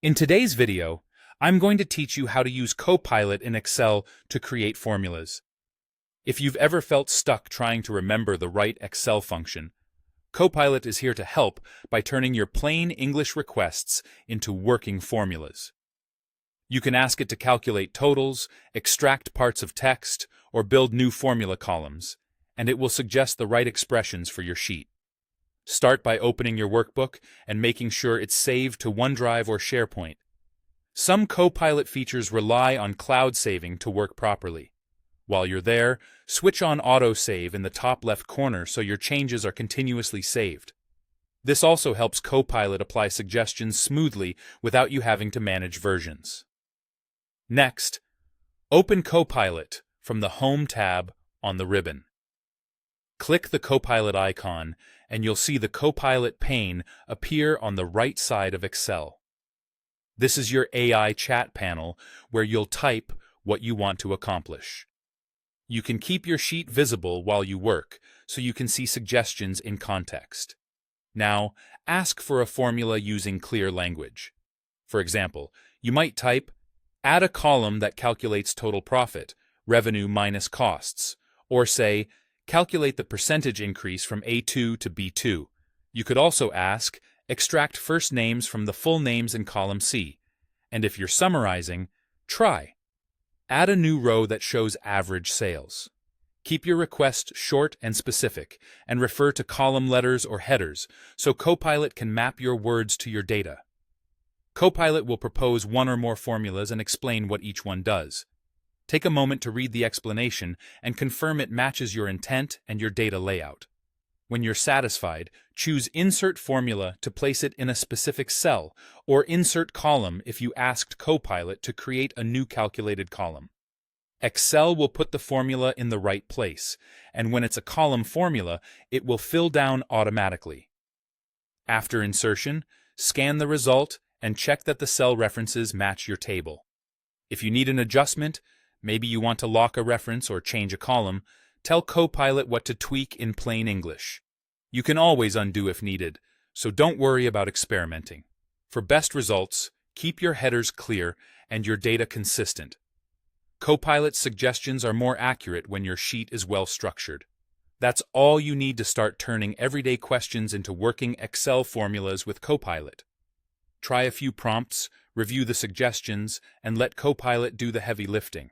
In today's video, I'm going to teach you how to use Copilot in Excel to create formulas. If you've ever felt stuck trying to remember the right Excel function, Copilot is here to help by turning your plain English requests into working formulas. You can ask it to calculate totals, extract parts of text, or build new formula columns, and it will suggest the right expressions for your sheet. Start by opening your workbook and making sure it's saved to OneDrive or SharePoint. Some Copilot features rely on cloud saving to work properly. While you're there, switch on autosave in the top left corner so your changes are continuously saved. This also helps Copilot apply suggestions smoothly without you having to manage versions. Next, open Copilot from the Home tab on the ribbon. Click the Copilot icon and you'll see the Copilot pane appear on the right side of Excel. This is your AI chat panel where you'll type what you want to accomplish. You can keep your sheet visible while you work so you can see suggestions in context. Now, ask for a formula using clear language. For example, you might type, add a column that calculates total profit, revenue minus costs, or say, calculate the percentage increase from A2 to B2. You could also ask, extract first names from the full names in column C. And if you're summarizing, try. Add a new row that shows average sales. Keep your request short and specific, and refer to column letters or headers so Copilot can map your words to your data. Copilot will propose one or more formulas and explain what each one does. Take a moment to read the explanation and confirm it matches your intent and your data layout. When you're satisfied, choose Insert Formula to place it in a specific cell, or Insert Column if you asked Copilot to create a new calculated column. Excel will put the formula in the right place, and when it's a column formula, it will fill down automatically. After insertion, scan the result and check that the cell references match your table. If you need an adjustment, maybe you want to lock a reference or change a column, tell Copilot what to tweak in plain English. You can always undo if needed, so don't worry about experimenting. For best results, keep your headers clear and your data consistent. Copilot's suggestions are more accurate when your sheet is well structured. That's all you need to start turning everyday questions into working Excel formulas with Copilot. Try a few prompts, review the suggestions, and let Copilot do the heavy lifting.